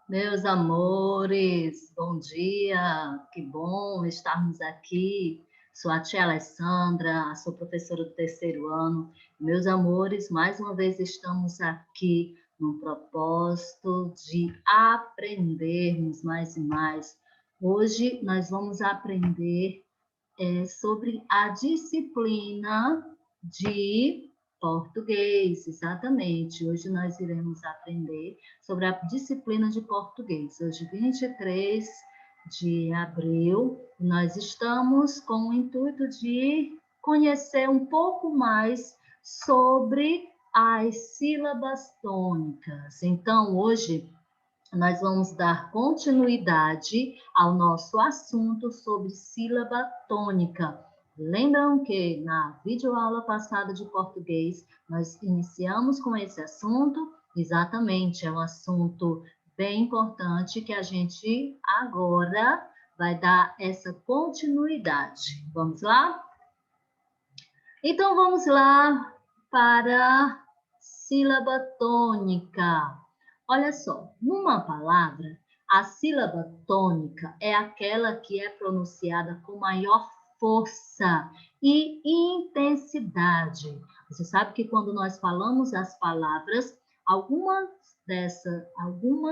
Meus amores, bom dia, que bom estarmos aqui. Sou a tia Alessandra, sou professora do terceiro ano. Meus amores, mais uma vez estamos aqui no propósito de aprendermos mais e mais. Hoje nós vamos aprender sobre a disciplina de português, exatamente. Hoje nós iremos aprender sobre a disciplina de português. Hoje, 23 de abril, nós estamos com o intuito de conhecer um pouco mais sobre as sílabas tônicas. Então, hoje nós vamos dar continuidade ao nosso assunto sobre sílaba tônica. Lembram que na videoaula passada de português nós iniciamos com esse assunto? Exatamente, é um assunto bem importante que a gente agora vai dar essa continuidade. Vamos lá? Então vamos lá para sílaba tônica. Olha só, numa palavra, a sílaba tônica é aquela que é pronunciada com maior força e intensidade. Você sabe que quando nós falamos as palavras, alguma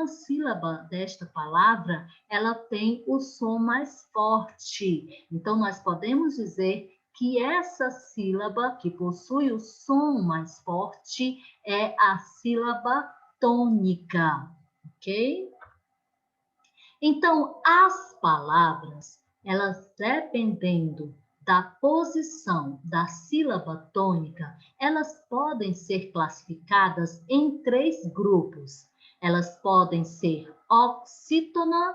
sílaba desta palavra, ela tem o som mais forte. Então, nós podemos dizer que essa sílaba que possui o som mais forte é a sílaba tônica, ok? Então, as palavras, elas dependendo da posição da sílaba tônica, elas podem ser classificadas em três grupos. Elas podem ser oxítona,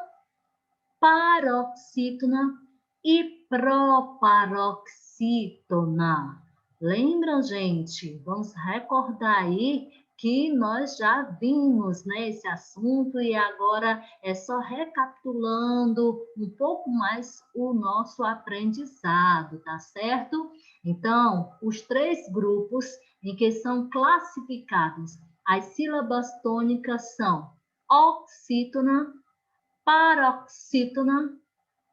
paroxítona e proparoxítona. Lembram, gente? Vamos recordar aí que nós já vimos, né, esse assunto e agora é só recapitulando um pouco mais o nosso aprendizado, tá certo? Então, os três grupos em que são classificados as sílabas tônicas são oxítona, paroxítona,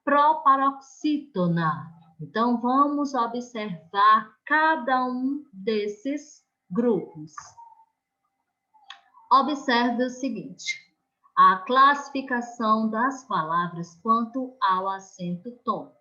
proparoxítona. Então, vamos observar cada um desses grupos. Observe o seguinte: a classificação das palavras quanto ao acento tônico.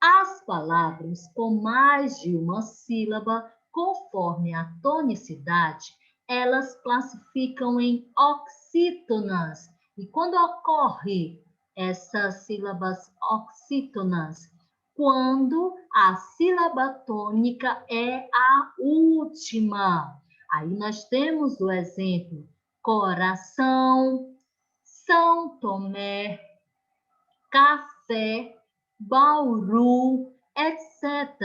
As palavras com mais de uma sílaba, conforme a tonicidade, elas classificam em oxítonas. E quando ocorre essas sílabas oxítonas? Quando a sílaba tônica é a última. Aí nós temos o exemplo coração, São Tomé, café, Bauru, etc.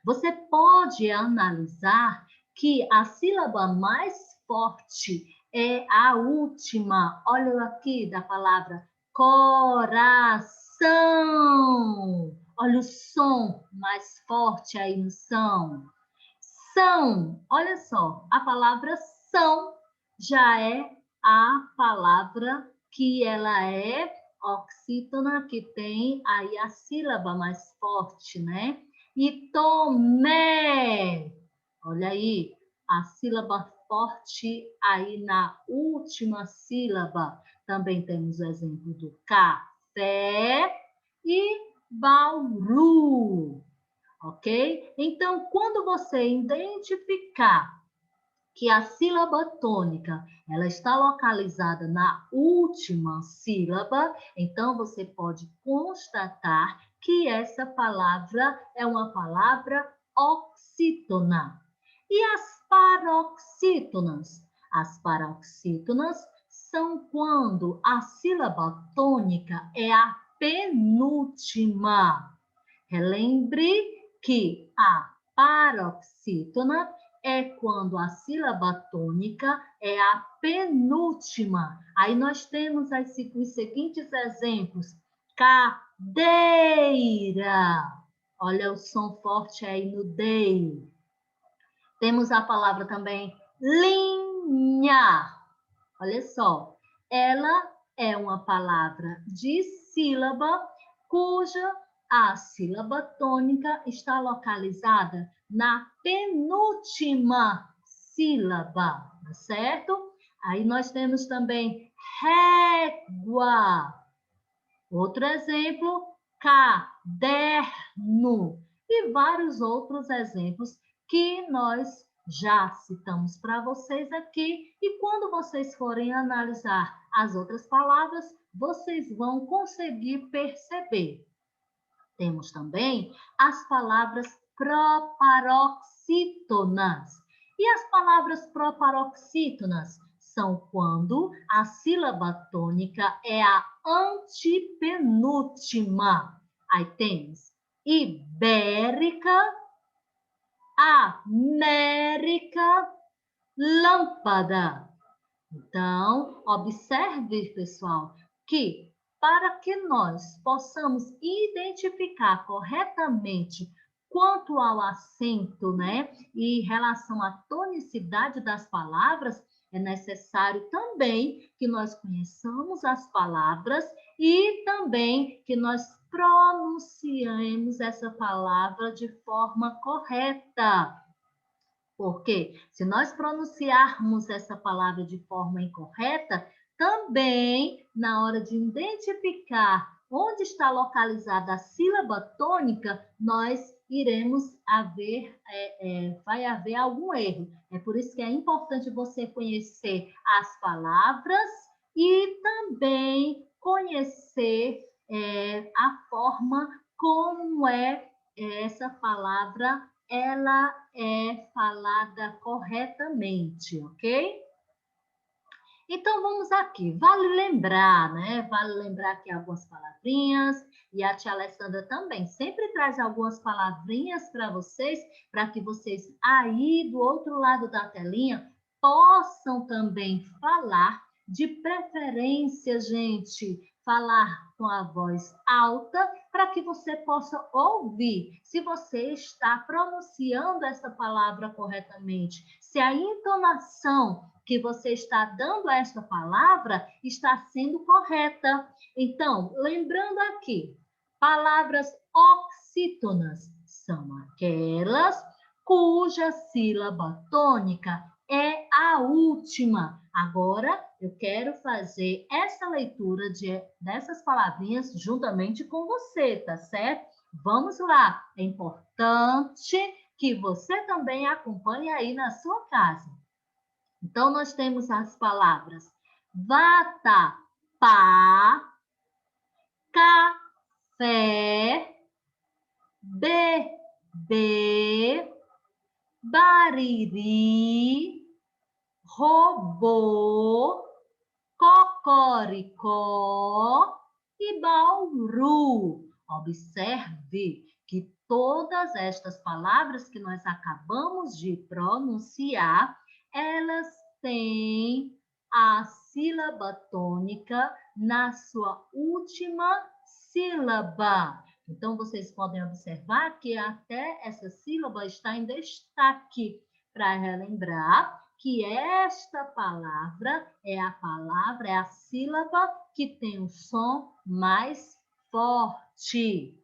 Você pode analisar que a sílaba mais forte é a última. Olha aqui da palavra coração. Olha o som mais forte aí no som. São, olha só, a palavra são já é a palavra que ela é oxítona, que tem aí a sílaba mais forte, né? E tomé, olha aí, a sílaba forte aí na última sílaba. Também temos o exemplo do café e Bauru, ok? Então, quando você identificar que a sílaba tônica ela está localizada na última sílaba, então você pode constatar que essa palavra é uma palavra oxítona. E as paroxítonas? As paroxítonas são quando a sílaba tônica é a penúltima. Relembre que a paroxítona é quando a sílaba tônica é a penúltima. Aí nós temos os seguintes exemplos. Cadeira. Olha o som forte aí no DEI. Temos a palavra também linha. Olha só. Ela é uma palavra de sílaba cuja a sílaba tônica está localizada na penúltima sílaba, tá certo? Aí nós temos também régua. Outro exemplo, caderno. E vários outros exemplos que nós já citamos para vocês aqui. E quando vocês forem analisar as outras palavras, vocês vão conseguir perceber. Temos também as palavras proparoxítonas. E as palavras proparoxítonas são quando a sílaba tônica é a antepenúltima. Aí temos ibérica, américa, lâmpada. Então, observe, pessoal, que para que nós possamos identificar corretamente quanto ao acento, né, e em relação à tonicidade das palavras, é necessário também que nós conheçamos as palavras e também que nós pronunciemos essa palavra de forma correta. Porque se nós pronunciarmos essa palavra de forma incorreta, também na hora de identificar onde está localizada a sílaba tônica, nós iremos vai haver algum erro. É por isso que é importante você conhecer as palavras e também conhecer a forma como essa palavra ela é falada corretamente, ok? Então, vamos aqui. Vale lembrar, né? Vale lembrar aqui algumas palavrinhas. E a tia Alessandra também sempre traz algumas palavrinhas para vocês, para que vocês aí do outro lado da telinha possam também falar, de preferência, gente, falar com a voz alta, para que você possa ouvir se você está pronunciando essa palavra corretamente, se a entonação que você está dando a esta palavra está sendo correta. Então, lembrando aqui, palavras oxítonas são aquelas cuja sílaba tônica é a última. Agora, eu quero fazer essa leitura dessas palavrinhas juntamente com você, tá certo? Vamos lá. É importante que você também acompanhe aí na sua casa. Então, nós temos as palavras vatapá, café, bebê, bariri, robô, cocoricó e bauru. Observe que todas estas palavras que nós acabamos de pronunciar, elas têm a sílaba tônica na sua última sílaba. Então, vocês podem observar que até essa sílaba está em destaque para relembrar que esta palavra é a sílaba que tem o som mais forte.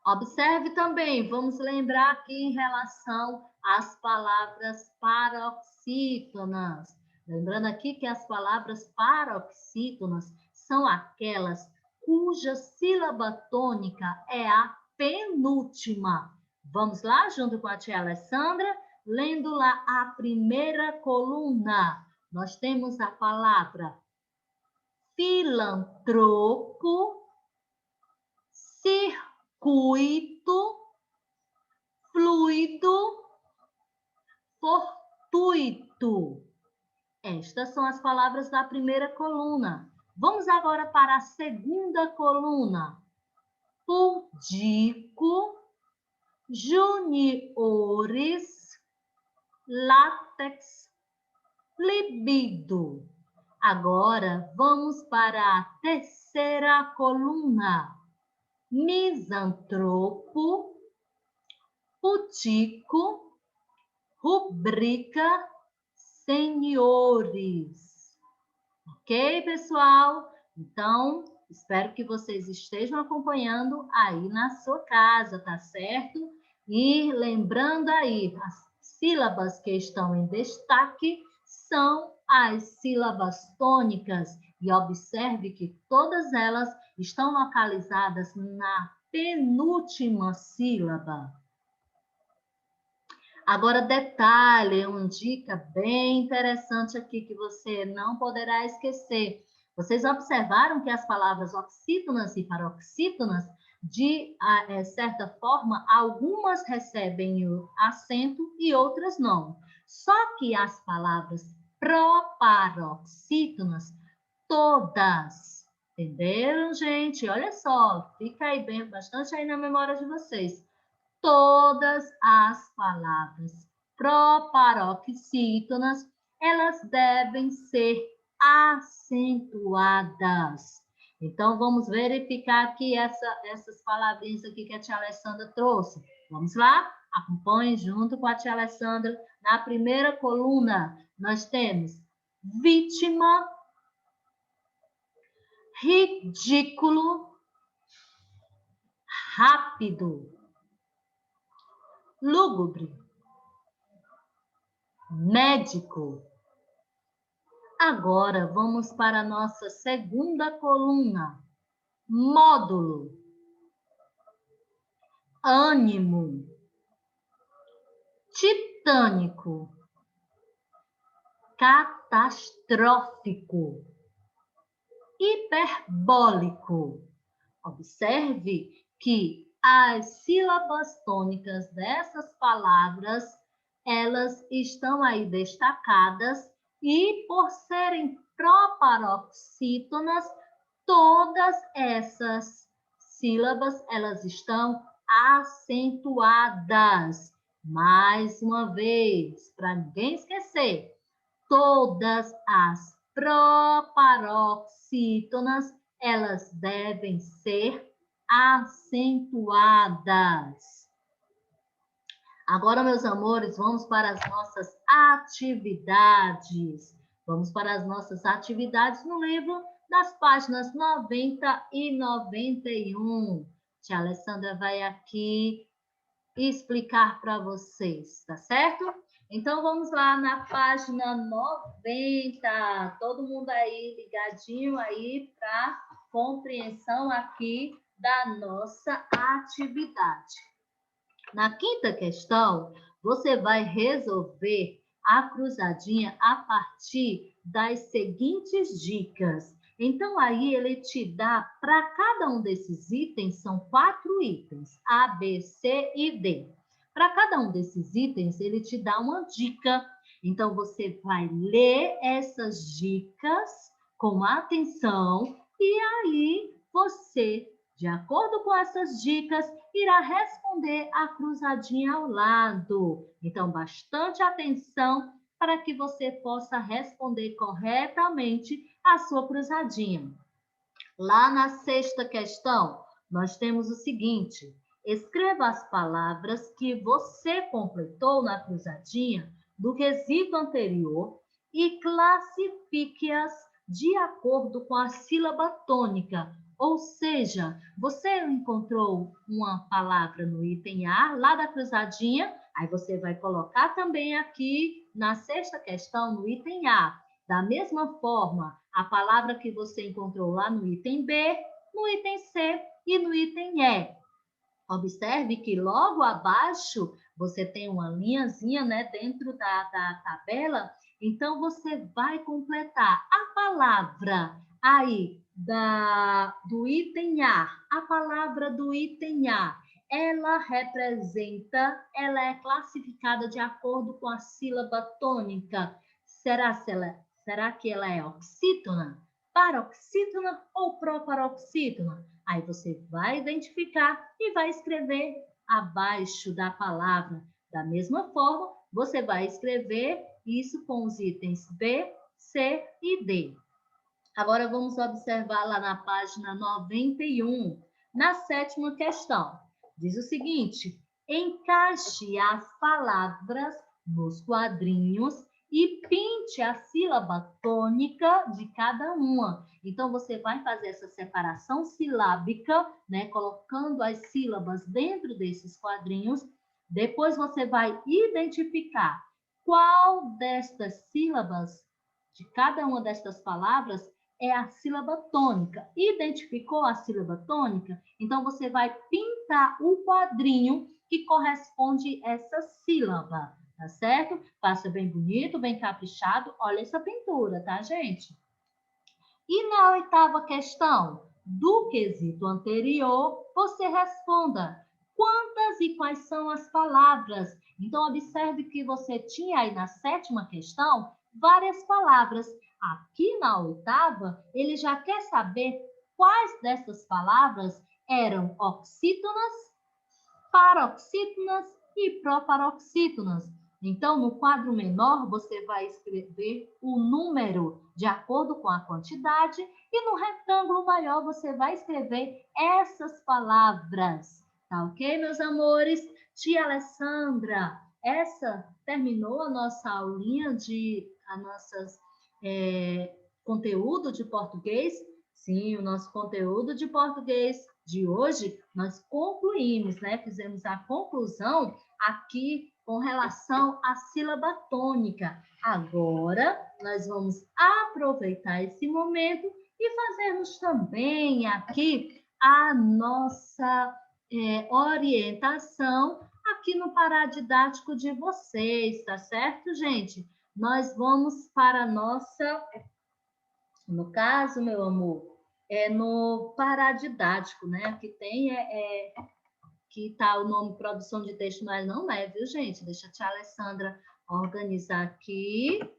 Observe também, vamos lembrar aqui em relação às palavras paroxítonas. Lembrando aqui que as palavras paroxítonas são aquelas cuja sílaba tônica é a penúltima. Vamos lá, junto com a tia Alessandra, lendo lá a primeira coluna. Nós temos a palavra filantropo, circuito, fluido, fortuito. Estas são as palavras da primeira coluna. Vamos agora para a segunda coluna. Pudico, juniores, látex, libido. Agora vamos para a terceira coluna. Misantropo, putico, rubrica, senhores. Ok, pessoal? Então, espero que vocês estejam acompanhando aí na sua casa, tá certo? E lembrando aí, as sílabas que estão em destaque são as sílabas tônicas. E observe que todas elas estão localizadas na penúltima sílaba. Agora, detalhe, uma dica bem interessante aqui que você não poderá esquecer. Vocês observaram que as palavras oxítonas e paroxítonas, de certa forma, algumas recebem o acento e outras não. Só que as palavras proparoxítonas, todas, entenderam, gente? Olha só, fica aí bem, bastante aí na memória de vocês. Todas as palavras proparoxítonas, elas devem ser acentuadas. Então, vamos verificar aqui essas palavrinhas aqui que a tia Alessandra trouxe. Vamos lá? Acompanhe junto com a tia Alessandra. Na primeira coluna, nós temos vítima, ridículo, rápido, lúgubre, médico. Agora vamos para a nossa segunda coluna. Módulo, ânimo, titânico, catastrófico, hiperbólico. Observe que as sílabas tônicas dessas palavras, elas estão aí destacadas e por serem proparoxítonas, todas essas sílabas, elas estão acentuadas. Mais uma vez, para ninguém esquecer, todas as proparoxítonas, elas devem ser acentuadas. Agora, meus amores, vamos para as nossas atividades. Vamos para as nossas atividades no livro, nas páginas 90 e 91. Tia Alessandra vai aqui explicar para vocês, tá certo? Então, vamos lá na página 90. Todo mundo aí ligadinho aí para compreensão aqui da nossa atividade. Na quinta questão, você vai resolver a cruzadinha a partir das seguintes dicas. Então, aí ele te dá, para cada um desses itens, são 4 itens, A, B, C e D. Para cada um desses itens, ele te dá uma dica. Então, você vai ler essas dicas com atenção e aí você, de acordo com essas dicas, irá responder a cruzadinha ao lado. Então, bastante atenção para que você possa responder corretamente a sua cruzadinha. Lá na sexta questão, nós temos o seguinte: escreva as palavras que você completou na cruzadinha do quesito anterior e classifique-as de acordo com a sílaba tônica. Ou seja, você encontrou uma palavra no item A, lá da cruzadinha, aí você vai colocar também aqui na sexta questão, no item A. Da mesma forma, a palavra que você encontrou lá no item B, no item C e no item E. Observe que logo abaixo você tem uma linhazinha, né, dentro da tabela. Então, você vai completar a palavra aí do item A palavra do item A, ela é classificada de acordo com a sílaba tônica. Será que ela é oxítona, paroxítona ou proparoxítona? Aí você vai identificar e vai escrever abaixo da palavra. Da mesma forma, você vai escrever isso com os itens B, C e D. Agora vamos observar lá na página 91, na sétima questão. Diz o seguinte: encaixe as palavras nos quadrinhos e pinte a sílaba tônica de cada uma. Então, você vai fazer essa separação silábica, né, colocando as sílabas dentro desses quadrinhos. Depois, você vai identificar qual destas sílabas, de cada uma destas palavras, é a sílaba tônica. Identificou a sílaba tônica? Então, você vai pintar o quadrinho que corresponde a essa sílaba, tá certo? Faça bem bonito, bem caprichado. Olha essa pintura, tá, gente? E na oitava questão, do quesito anterior, você responda quantas e quais são as palavras. Então, observe que você tinha aí na sétima questão várias palavras. Aqui na oitava, ele já quer saber quais dessas palavras eram oxítonas, paroxítonas e proparoxítonas. Então, no quadro menor, você vai escrever o número de acordo com a quantidade e no retângulo maior você vai escrever essas palavras. Tá ok, meus amores? Tia Alessandra, essa terminou a nossa aulinha a nossas conteúdo de português? Sim, o nosso conteúdo de português de hoje nós concluímos, né? Fizemos a conclusão aqui com relação à sílaba tônica. Agora, nós vamos aproveitar esse momento e fazermos também aqui a nossa orientação aqui no paradidático de vocês, tá certo, gente? Nós vamos para a nossa... No caso, meu amor, é no paradidático, né? Aqui tem que tá o nome produção de texto, mas não é, viu, gente? Deixa a tia Alessandra organizar aqui.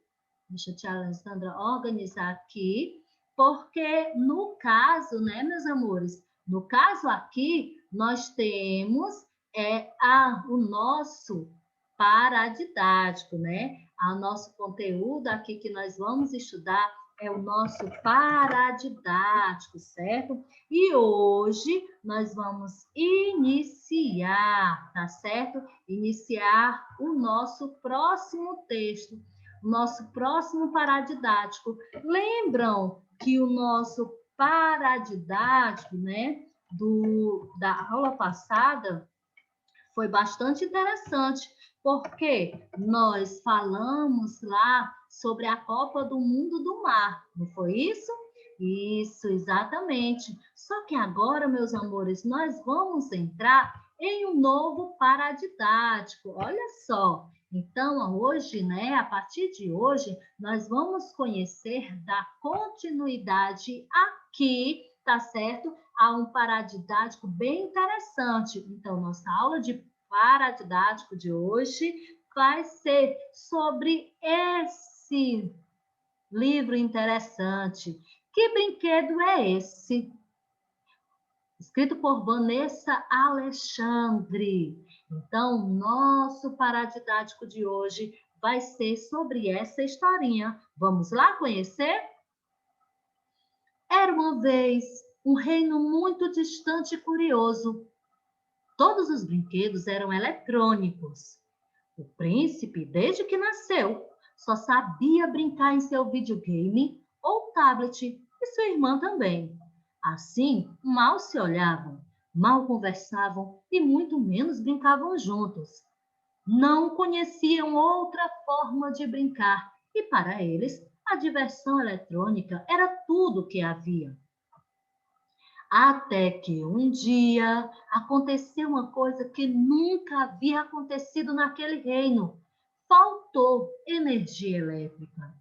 Porque no caso, né, meus amores? No caso aqui, nós temos o nosso paradidático, né? O nosso conteúdo aqui que nós vamos estudar é o nosso paradidático, certo? E hoje nós vamos iniciar, tá certo? Iniciar o nosso próximo texto, o nosso próximo paradidático. Lembram que o nosso paradidático, né, da aula passada foi bastante interessante, porque nós falamos lá sobre a Copa do Mundo do Mar, não foi isso? Isso, exatamente. Só que agora, meus amores, nós vamos entrar em um novo paradidático. Olha só. Então, hoje, né, a partir de hoje, nós vamos conhecer da continuidade aqui, tá certo? Há um paradidático bem interessante. Então, nossa aula de paradidático de hoje vai ser sobre esse livro interessante. Que brinquedo é esse? Escrito por Vanessa Alexandre. Então, nosso paradidático de hoje vai ser sobre essa historinha. Vamos lá conhecer? Era uma vez um reino muito distante e curioso. Todos os brinquedos eram eletrônicos. O príncipe, desde que nasceu, só sabia brincar em seu videogame ou tablet, e sua irmã também. Assim, mal se olhavam, mal conversavam e muito menos brincavam juntos. Não conheciam outra forma de brincar e, para eles, a diversão eletrônica era tudo o que havia. Até que um dia aconteceu uma coisa que nunca havia acontecido naquele reino. Faltou energia elétrica.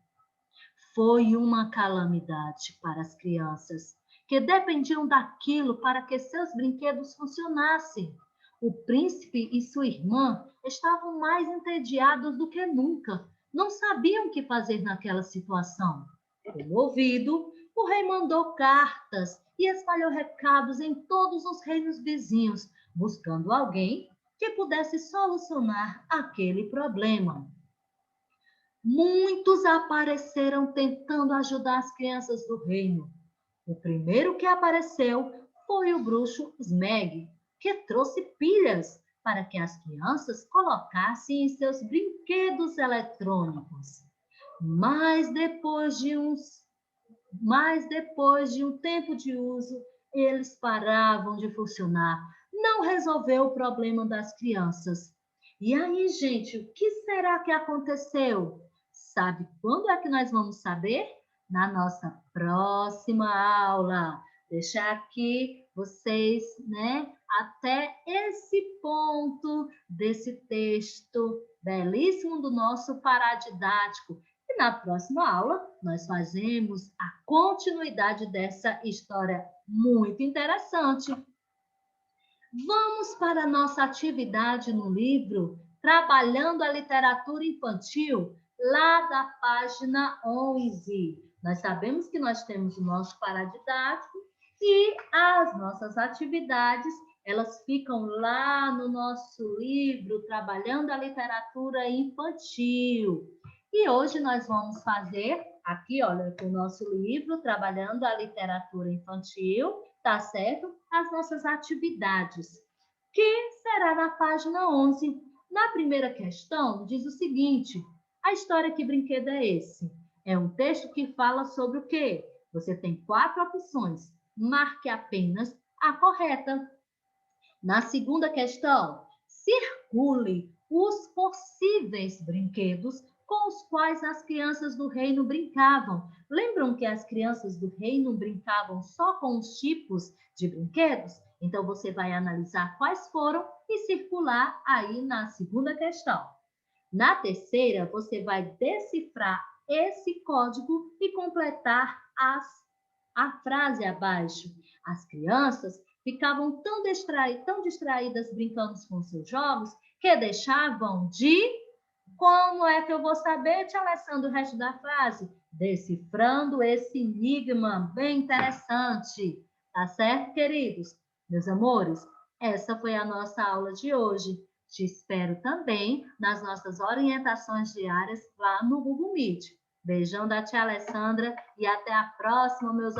Foi uma calamidade para as crianças, que dependiam daquilo para que seus brinquedos funcionassem. O príncipe e sua irmã estavam mais entediados do que nunca. Não sabiam o que fazer naquela situação. Comovido, o rei mandou cartas e espalhou recados em todos os reinos vizinhos, buscando alguém que pudesse solucionar aquele problema. Muitos apareceram tentando ajudar as crianças do reino. O primeiro que apareceu foi o bruxo Smeg, que trouxe pilhas para que as crianças colocassem em seus brinquedos eletrônicos. mas depois de um tempo de uso, eles paravam de funcionar. Não resolveu o problema das crianças. E aí, gente, o que será que aconteceu? Sabe quando é que nós vamos saber? Na nossa próxima aula. Deixar aqui vocês, né, até esse ponto desse texto belíssimo do nosso paradidático. E na próxima aula, nós fazemos a continuidade dessa história muito interessante. Vamos para a nossa atividade no livro Trabalhando a Literatura Infantil, lá da página 11. Nós sabemos que nós temos o nosso paradidático e as nossas atividades, elas ficam lá no nosso livro Trabalhando a Literatura Infantil. E hoje nós vamos fazer, aqui, olha, o nosso livro Trabalhando a Literatura Infantil, tá certo? As nossas atividades, que será na página 11. Na primeira questão, diz o seguinte: a história Que Brinquedo é Esse? É um texto que fala sobre o quê? Você tem 4 opções. Marque apenas a correta. Na segunda questão, circule os possíveis brinquedos com os quais as crianças do reino brincavam. Lembram que as crianças do reino brincavam só com os tipos de brinquedos? Então, você vai analisar quais foram e circular aí na segunda questão. Na terceira, você vai decifrar esse código e completar a frase abaixo. As crianças ficavam tão distraídas brincando com seus jogos que deixavam de... Como é que eu vou saber, tia Alessandra, o resto da frase? Decifrando esse enigma bem interessante. Tá certo, queridos? Meus amores, essa foi a nossa aula de hoje. Te espero também nas nossas orientações diárias lá no Google Meet. Beijão da tia Alessandra e até a próxima, meus amores.